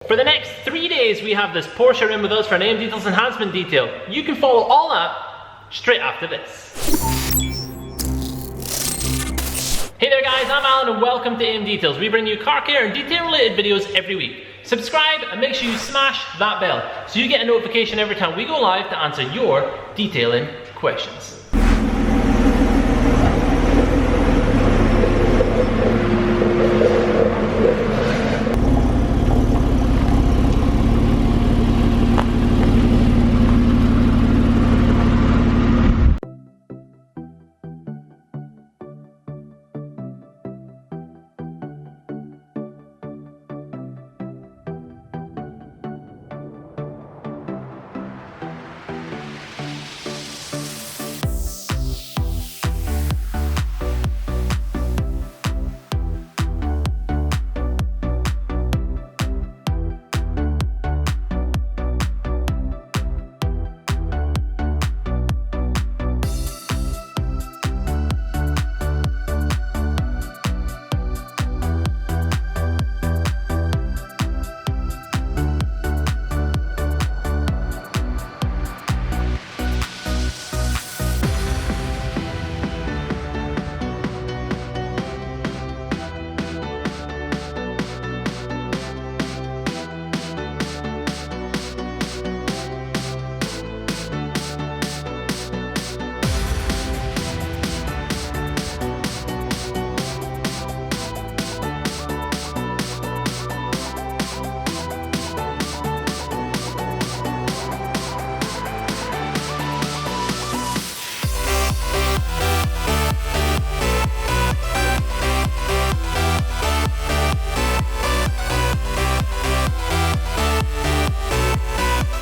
For the next 3 days, we have this Porsche in with us for an AMDetails Enhancement detail. You can follow all that straight after this. Hey there guys, I'm Alan and welcome to AMDetails. We bring you car care and detail related videos every week. Subscribe and make sure you smash that bell so you get a notification every time we go live to answer your detailing questions.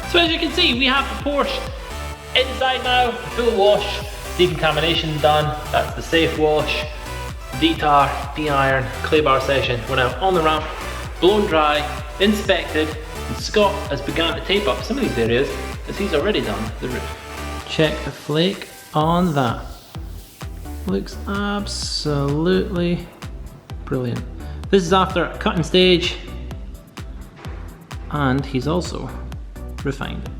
So as you can see, we have the Porsche inside now, full wash, decontamination done. That's the safe wash, detar, de-iron, clay bar session. We're now on the ramp, blown dry, inspected, and Scott has begun to tape up some of these areas as he's already done the roof. Check the flake on that. Looks absolutely brilliant. This is after a cutting stage, and he's also refined it.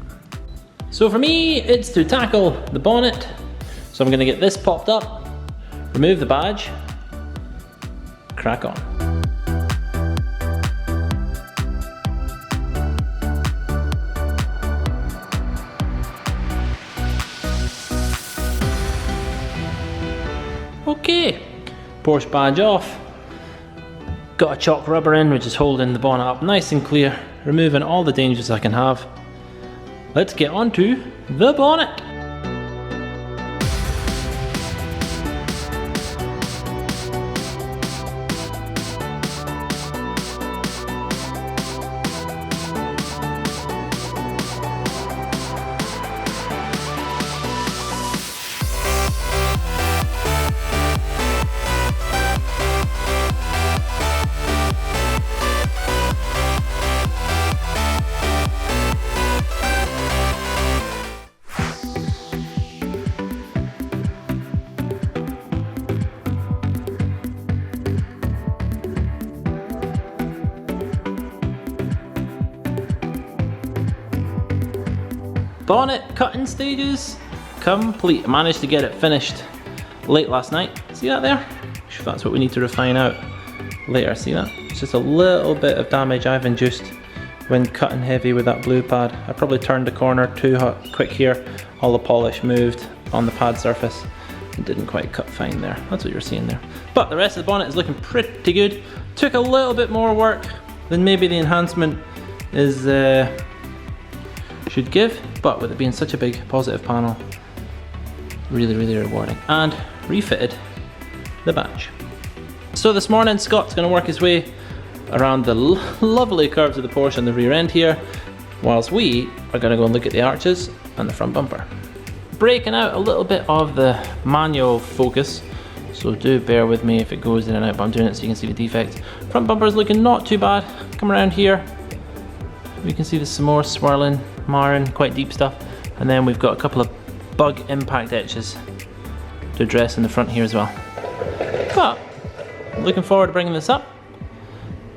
So for me, it's to tackle the bonnet. So I'm gonna get this popped up, remove the badge, crack on. Okay, Porsche badge off. Got a chalk rubber in, which is holding the bonnet up nice and clear, removing all the dangers I can have. Let's get on to the bonnet. Bonnet cutting stages complete. I managed to get it finished late last night. See that there? That's what we need to refine out later. See that? It's just a little bit of damage I've induced when cutting heavy with that blue pad. I probably turned the corner too quick here. All the polish moved on the pad surface and didn't quite cut fine there. That's what you're seeing there. But the rest of the bonnet is looking pretty good. Took a little bit more work than maybe the enhancement is should give, but with it being such a big positive panel, really rewarding. And refitted the badge. So this morning Scott's going to work his way around the lovely curves of the Porsche on the rear end here, whilst we are going to go and look at the arches and the front bumper. Breaking out a little bit of the manual focus, so do bear with me if it goes in and out, but I'm doing it so you can see the defects. Front bumper is looking not too bad. Come around here, we can see there's some more swirling, marring, quite deep stuff, and then we've got a couple of bug impact etches to address in the front here as well. But looking forward to bringing this up,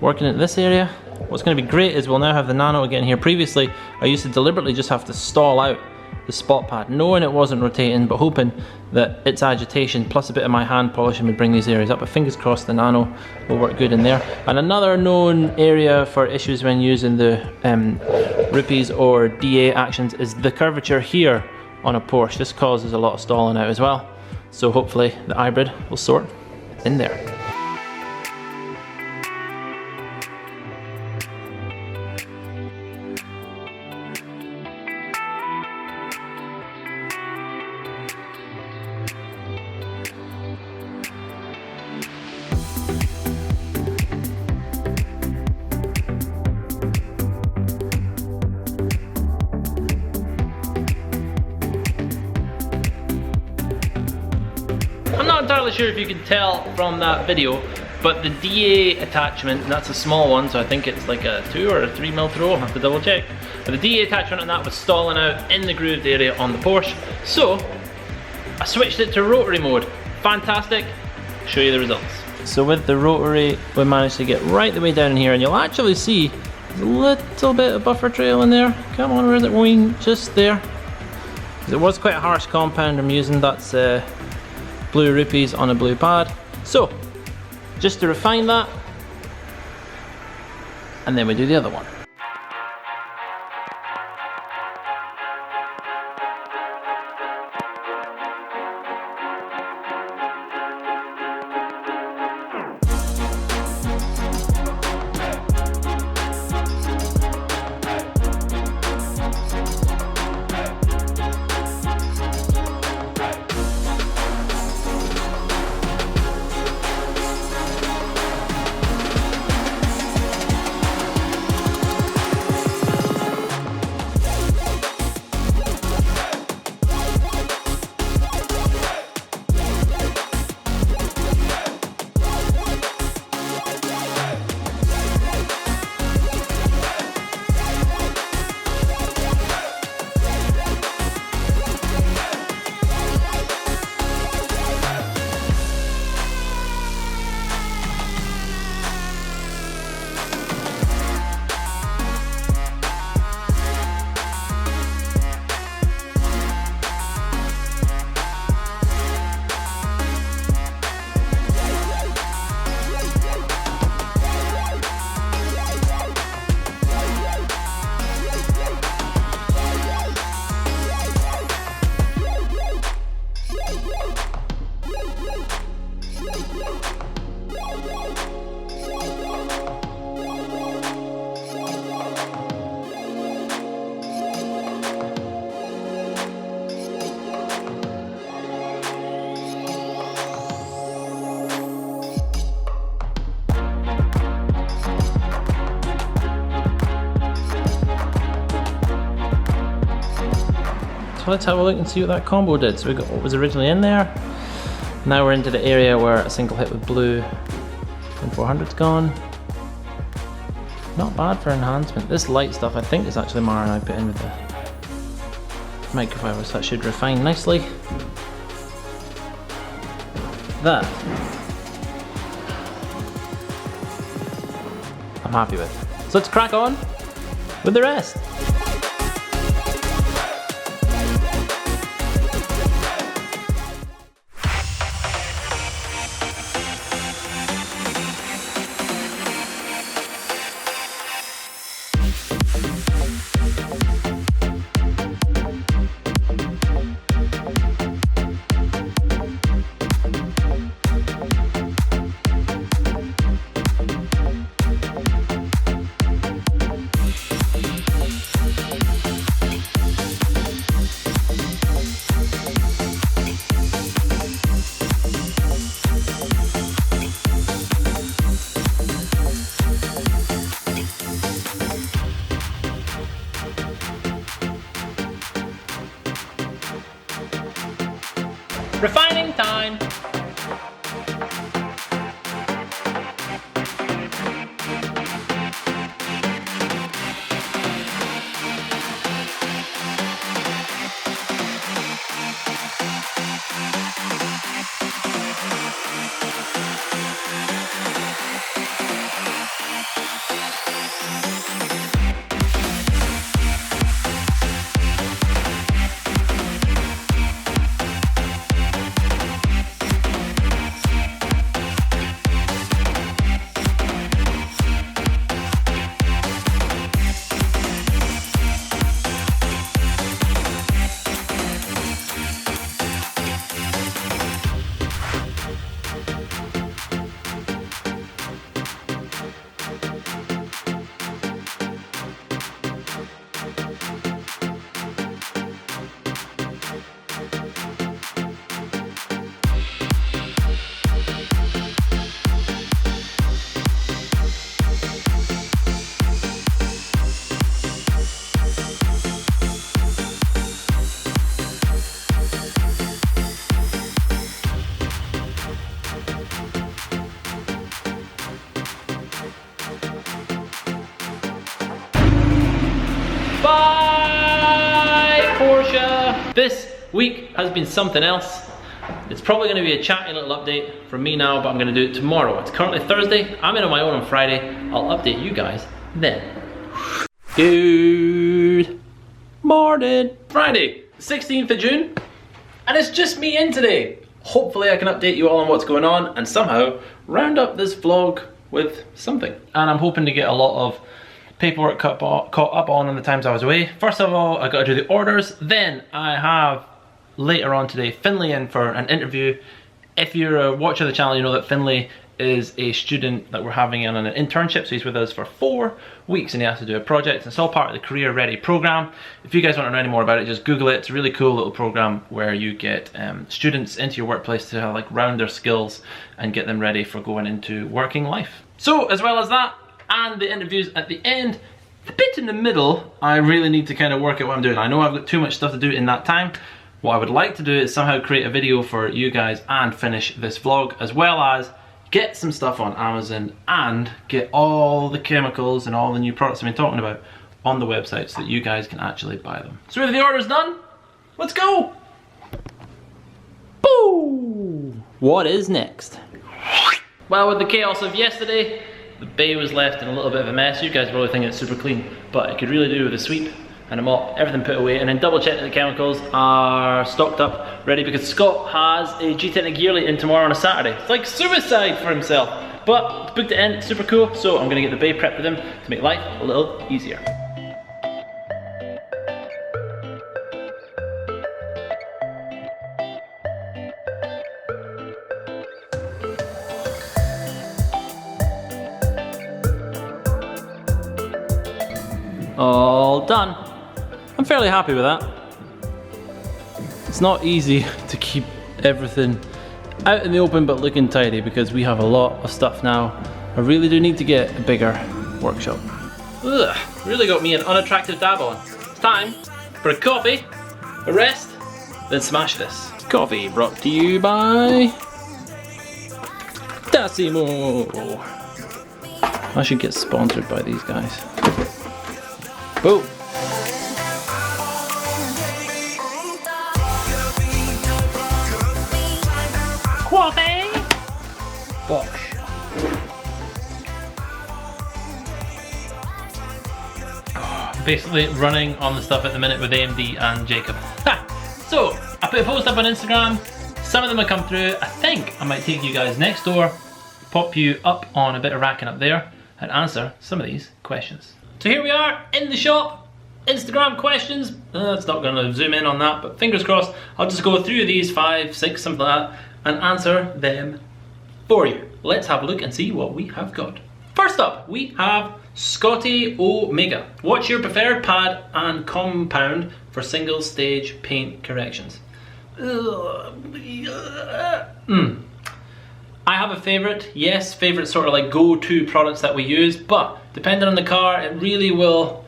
working at this area, what's going to be great is we'll now have the Nano again here. Previously, I used to deliberately just have to stall out the spot pad, knowing it wasn't rotating, but hoping that its agitation plus a bit of my hand polishing would bring these areas up. But fingers crossed the Nano will work good in there. And another known area for issues when using the Rupes or DA actions is the curvature here on a Porsche. This causes a lot of stalling out as well. So hopefully the Ibrid will sort in there. I'm not entirely sure if you can tell from that video, but the DA attachment, that's a small one, so I think it's like a 2 or a 3mm throw, I'll have to double check. But the DA attachment on that was stalling out in the grooved area on the Porsche. So, I switched it to rotary mode. Fantastic, show you the results. So with the rotary, we managed to get right the way down here, and you'll actually see a little bit of buffer trail in there. Come on, where's it going? Just there. It was quite a harsh compound I'm using, that's blue Rupes on a blue pad. So, just to refine that, and then we do the other one. So let's have a look and see what that combo did. So we got what was originally in there. Now we're into the area where a single hit with blue and 400's gone. Not bad for enhancement. This light stuff I think is actually Mara and I put in with the microfiber, so that should refine nicely. That I'm happy with. So let's crack on with the rest. Refining time! Bye, Porsche. This week has been something else. It's probably going to be a chatty little update from me now, but I'm going to do it tomorrow. It's currently Thursday. I'm in on my own on Friday. I'll update you guys then. Good morning. Friday, 16th of June, and it's just me in today. Hopefully I can update you all on what's going on and somehow round up this vlog with something. And I'm hoping to get a lot of paperwork caught up on in the times I was away. First of all, I got to do the orders. Then I have later on today Finley in for an interview. If you're a watcher of the channel, you know that Finley is a student that we're having on an internship, so he's with us for 4 weeks and he has to do a project. It's all part of the Career Ready program. If you guys want to know any more about it, just Google it. It's a really cool little program where you get students into your workplace to like round their skills and get them ready for going into working life. So as well as that and the interviews at the end, the bit in the middle, I really need to kind of work out what I'm doing. I know I've got too much stuff to do in that time. What I would like to do is somehow create a video for you guys and finish this vlog, as well as get some stuff on Amazon and get all the chemicals and all the new products I've been talking about on the website so that you guys can actually buy them. So with the orders done, let's go! Boo! What is next? Well, with the chaos of yesterday, the bay was left in a little bit of a mess. You guys probably think it's super clean, but it could really do with a sweep and a mop, everything put away, and then double check that the chemicals are stocked up, ready, because Scott has a G-Technic yearly in tomorrow on a Saturday. It's like suicide for himself, but it's booked it in, it's super cool, so I'm gonna get the bay prepped with him to make life a little easier. All done. I'm fairly happy with that. It's not easy to keep everything out in the open but looking tidy because we have a lot of stuff now. I really do need to get a bigger workshop. Ugh, really got me an unattractive dab on. It's time for a coffee, a rest, then smash this. Coffee brought to you by Tassimo. I should get sponsored by these guys. Boom. Coffee. Bosh. Basically running on the stuff at the minute with AMD and Jacob. Ha! So, I put a post up on Instagram. Some of them have come through. I think I might take you guys next door, pop you up on a bit of racking up there, and answer some of these questions. So here we are in the shop. Instagram questions. It's not going to zoom in on that, but fingers crossed. I'll just go through these 5, 6, something like that, and answer them for you. Let's have a look and see what we have got. First up, we have Scotty Omega. What's your preferred pad and compound for single stage paint corrections? I have a favourite, yes, favourite sort of like go-to products that we use, but depending on the car, it really will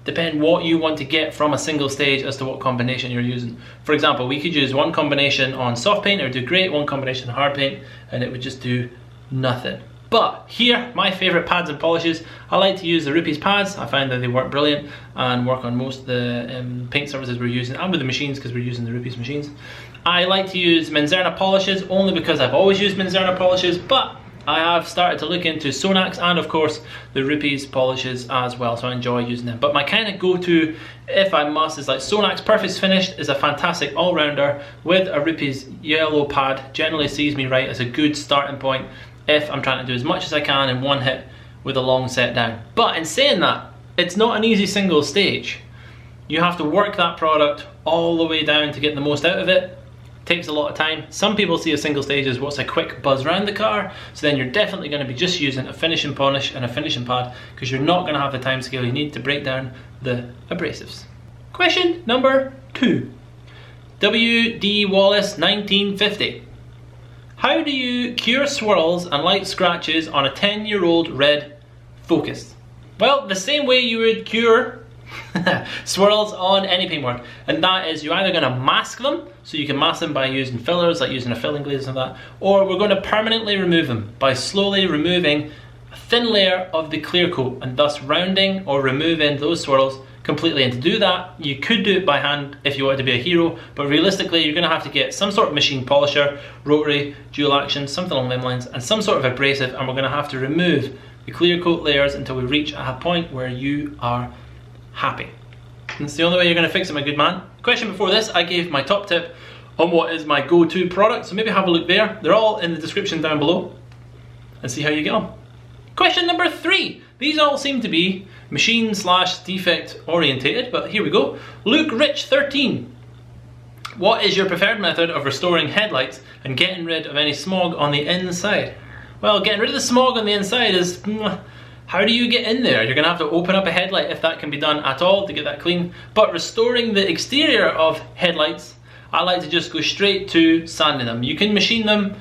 depend what you want to get from a single stage as to what combination you're using. For example, we could use one combination on soft paint, it would do great, one combination on hard paint, and it would just do nothing. But here, my favourite pads and polishes, I like to use the Rupes pads. I find that they work brilliant and work on most of the paint surfaces we're using, and with the machines because we're using the Rupes machines. I like to use Menzerna polishes only because I've always used Menzerna polishes, but I have started to look into Sonax and of course the Rupes polishes as well, so I enjoy using them. But my kind of go-to, if I must, is like Sonax Perfect Finished is a fantastic all-rounder with a Rupes Yellow Pad. Generally sees me right as a good starting point if I'm trying to do as much as I can in one hit with a long set down. But in saying that, it's not an easy single stage. You have to work that product all the way down to get the most out of it. Takes a lot of time. Some people see a single stage as what's a quick buzz around the car, so then you're definitely going to be just using a finishing polish and a finishing pad because you're not going to have the time scale you need to break down the abrasives. Question number 2. W.D. Wallace 1950. How do you cure swirls and light scratches on a 10-year-old red Focus? Well, the same way you would cure swirls on any paintwork, and that is you're either going to mask them, so you can mask them by using fillers, like using a filling glaze and that, or we're going to permanently remove them by slowly removing a thin layer of the clear coat and thus rounding or removing those swirls completely. And to do that, you could do it by hand if you wanted to be a hero, but realistically you're going to have to get some sort of machine polisher, rotary, dual action, something along them lines, and some sort of abrasive, and we're going to have to remove the clear coat layers until we reach a point where you are happy. And it's the only way you're going to fix it, my good man. Question before this, I gave my top tip on what is my go-to product, so maybe have a look there. They're all in the description down below and see how you get on. Question number 3. These all seem to be machine/defect orientated, but here we go. Luke Rich 13. What is your preferred method of restoring headlights and getting rid of any smog on the inside? Well, getting rid of the smog on the inside is, how do you get in there? You're gonna have to open up a headlight if that can be done at all to get that clean. But restoring the exterior of headlights, I like to just go straight to sanding them. You can machine them,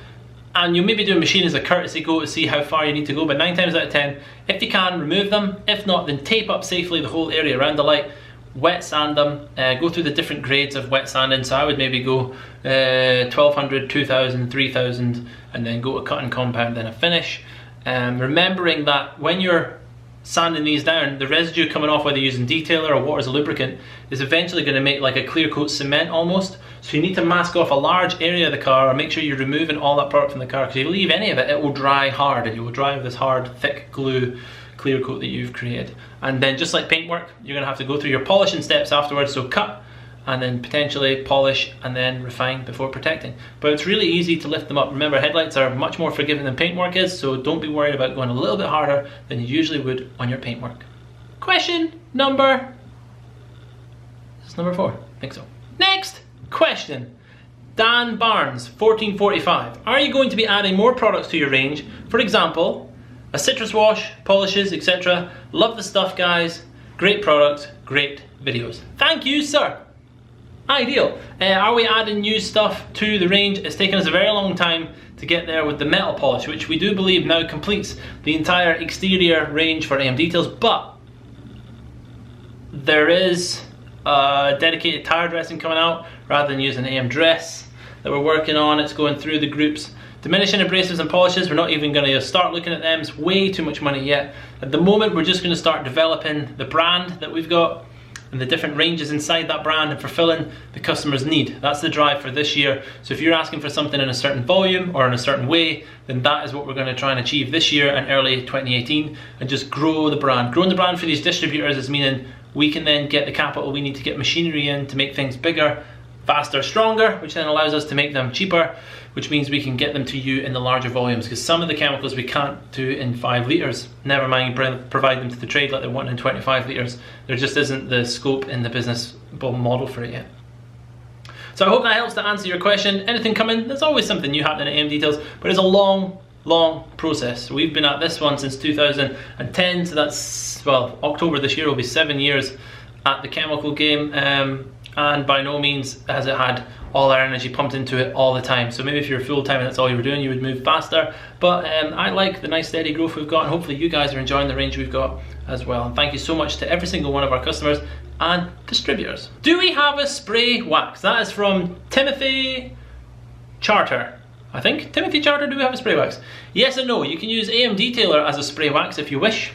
and you maybe do a machine as a courtesy go to see how far you need to go, but 9 times out of 10, if you can, remove them. If not, then tape up safely the whole area around the light, wet sand them, go through the different grades of wet sanding. So I would maybe go 1200, 2000, 3000, and then go to cut and compound, then a finish. Remembering that when you're sanding these down, the residue coming off, whether you're using detailer or water as a lubricant, is eventually going to make like a clear coat cement almost. So you need to mask off a large area of the car, or make sure you're removing all that product from the car, because if you leave any of it, it will dry hard, and you will dry with this hard, thick glue clear coat that you've created. And then just like paintwork, you're going to have to go through your polishing steps afterwards, so cut, and then potentially polish, and then refine before protecting. But it's really easy to lift them up. Remember, headlights are much more forgiving than paintwork is, so don't be worried about going a little bit harder than you usually would on your paintwork. Question number... Is this number 4? I think so. Next question. Dan Barnes, 1445. Are you going to be adding more products to your range? For example, a citrus wash, polishes, etc. Love the stuff, guys. Great product, great videos. Thank you, sir. Ideal. Are we adding new stuff to the range? It's taken us a very long time to get there with the metal polish, which we do believe now completes the entire exterior range for AMDetails, but there is a dedicated tire dressing coming out rather than using AM dress that we're working on. It's going through the groups. Diminishing abrasives and polishes, we're not even going to start looking at them. It's way too much money yet. At the moment, we're just going to start developing the brand that we've got and the different ranges inside that brand and fulfilling the customer's need. That's the drive for this year. So if you're asking for something in a certain volume or in a certain way, then that is what we're going to try and achieve this year and early 2018, and just grow the brand. Growing the brand for these distributors is meaning we can then get the capital we need to get machinery in to make things bigger, faster, stronger, which then allows us to make them cheaper, which means we can get them to you in the larger volumes, because some of the chemicals we can't do in 5 litres, never mind provide them to the trade like they want in 25 litres. There just isn't the scope in the business model for it yet. So I hope that helps to answer your question. Anything coming? There's always something new happening at AMDetails, but it's a long process. We've been at this one since 2010, so that's, well, October this year will be 7 years at the chemical game, and by no means has it had all our energy pumped into it all the time. So maybe if you're full-time and that's all you were doing, you would move faster, but I like the nice steady growth we've got, and hopefully you guys are enjoying the range we've got as well. And thank you so much to every single one of our customers and distributors. Do we have a spray wax? That is from Timothy Charter. I think, Timothy Charter, do we have a spray wax? Yes and no. You can use AM Detailer as a spray wax if you wish.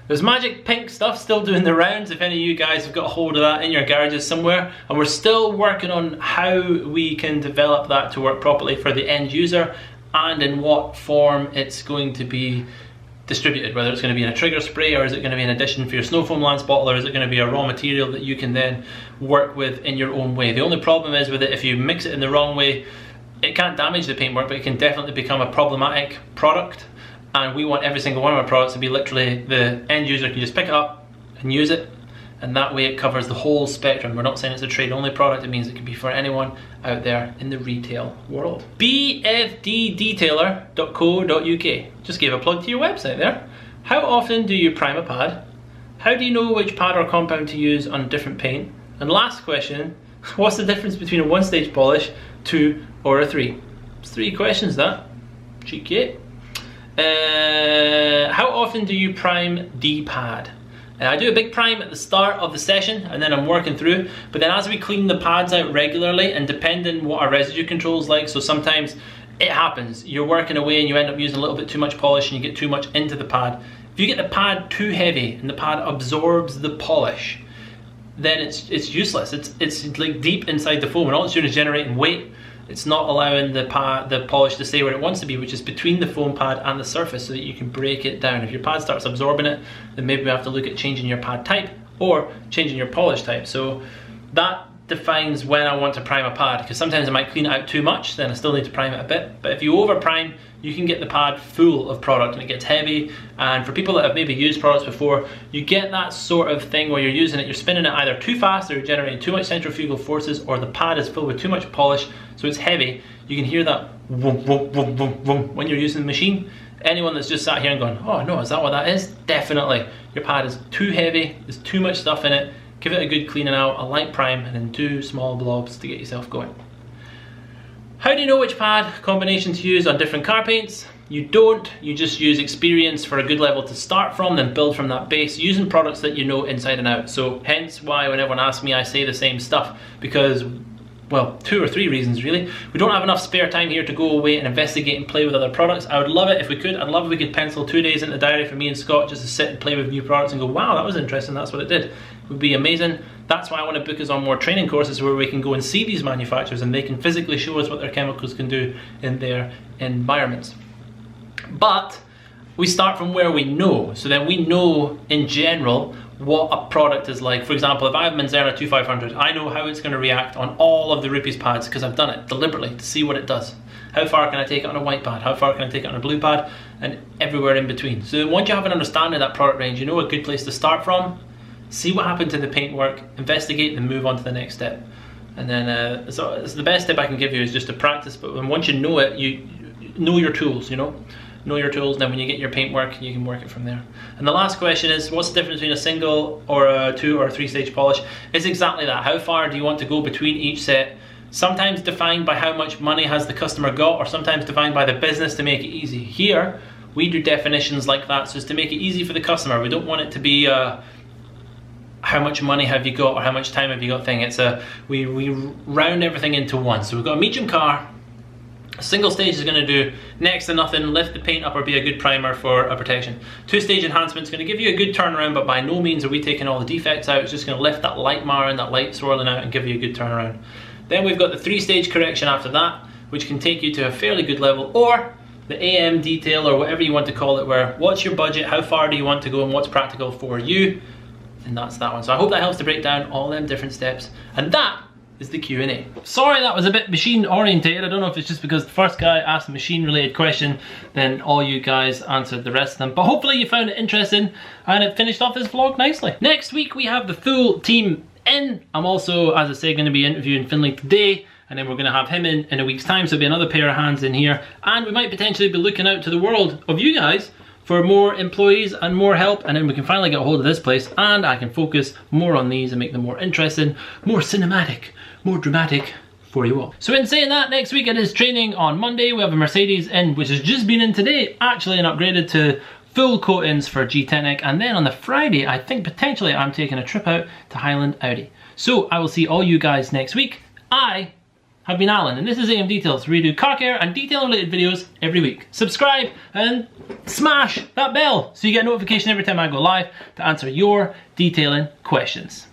There's magic pink stuff still doing the rounds, if any of you guys have got a hold of that in your garages somewhere, and we're still working on how we can develop that to work properly for the end user and in what form it's going to be distributed, whether it's going to be in a trigger spray, or is it going to be an addition for your snow foam lance bottle, or is it going to be a raw material that you can then work with in your own way. The only problem is with it, if you mix it in the wrong way, it can't damage the paintwork, but it can definitely become a problematic product. And we want every single one of our products to be literally, the end user can just pick it up and use it, and that way it covers the whole spectrum. We're not saying it's a trade only product, it means it can be for anyone out there in the retail world. bfddetailer.co.uk. Just gave a plug to your website there. How often do you prime a pad? How do you know which pad or compound to use on different paint? And last question, what's the difference between a 1-stage polish, 2 or a 3? It's 3 questions that. Cheeky. How often do you prime the pad? I do a big prime at the start of the session, and then I'm working through, but then as we clean the pads out regularly, and depending what our residue control is like, so sometimes it happens. You're working away and you end up using a little bit too much polish and you get too much into the pad. If you get the pad too heavy and the pad absorbs the polish, then it's useless. It's like deep inside the foam, and all it's doing is generating weight. It's not allowing the polish to stay where it wants to be, which is between the foam pad and the surface, so that you can break it down. If your pad starts absorbing it, then maybe we have to look at changing your pad type or changing your polish type. So that defines when I want to prime a pad, because sometimes I might clean it out too much, then I still need to prime it a bit. But if you over prime, you can get the pad full of product and it gets heavy. And for people that have maybe used products before, you get that sort of thing where you're using it, you're spinning it either too fast or you're generating too much centrifugal forces, or the pad is filled with too much polish, so it's heavy. You can hear that vroom, vroom, vroom, vroom, vroom when you're using the machine. Anyone that's just sat here and going, oh no, is that what that is? Definitely. Your pad is too heavy, there's too much stuff in it. Give it a good cleaning out, a light prime, and then 2 small blobs to get yourself going. How do you know which pad combination to use on different car paints? You don't, you just use experience for a good level to start from, then build from that base using products that you know inside and out. So hence why when everyone asks me, I say the same stuff, because, well, 2 or 3 reasons really. We don't have enough spare time here to go away and investigate and play with other products. I would love it if we could. I'd love if we could pencil 2 days in the diary for me and Scott just to sit and play with new products and go, wow, that was interesting, that's what it did. It would be amazing. That's why I want to book us on more training courses where we can go and see these manufacturers and they can physically show us what their chemicals can do in their environments. But we start from where we know, so then we know in general what a product is like. For example, if I have Menzerna 2500, I know how it's going to react on all of the Rupes pads because I've done it deliberately to see what it does. How far can I take it on a white pad? How far can I take it on a blue pad? And everywhere in between. So once you have an understanding of that product range, you know a good place to start from. See what happened to the paintwork, investigate, and move on to the next step. And then, so it's the best tip I can give you is just to practice. But once you know it, you know your tools. You know your tools. Then when you get your paintwork, you can work it from there. And the last question is, what's the difference between a single or a 2 or a 3 stage polish? It's exactly that. How far do you want to go between each set? Sometimes defined by how much money has the customer got, or sometimes defined by the business to make it easy. Here, we do definitions like that, so it's to make it easy for the customer. We don't want it to be how much money have you got or how much time have you got thing. It's we round everything into one. So we've got a medium car. A single stage is going to do next to nothing, lift the paint up or be a good primer for a protection. 2-stage enhancement is going to give you a good turnaround, but by no means are we taking all the defects out. It's just going to lift that light marring, that light swirling out and give you a good turnaround. Then we've got the 3-stage correction after that, which can take you to a fairly good level, or the AM detail or whatever you want to call it, where what's your budget, how far do you want to go and what's practical for you. And that's that one. So I hope that helps to break down all them different steps. And that is the Q&A. Sorry that was a bit machine orientated. I don't know if it's just because the first guy asked a machine related question, then all you guys answered the rest of them. But hopefully you found it interesting and it finished off this vlog nicely. Next week we have the full team in. I'm also, as I say, going to be interviewing Finley today, and then we're going to have him in a week's time, so there'll be another pair of hands in here. And we might potentially be looking out to the world of you guys for more employees and more help, and then we can finally get a hold of this place and I can focus more on these and make them more interesting, more cinematic, more dramatic for you all. So in saying that, next week it is training on Monday. We have a Mercedes in, which has just been in today, actually, and upgraded to full coatings for G-Technic. And then on the Friday, I think potentially I'm taking a trip out to Highland Audi. So I will see all you guys next week. I have been Alan, and this is AMDetails, where we do car care and detail related videos every week. Subscribe and smash that bell so you get a notification every time I go live to answer your detailing questions.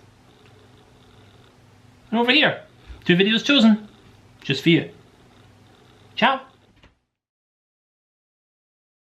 And over here, 2 videos chosen just for you. Ciao.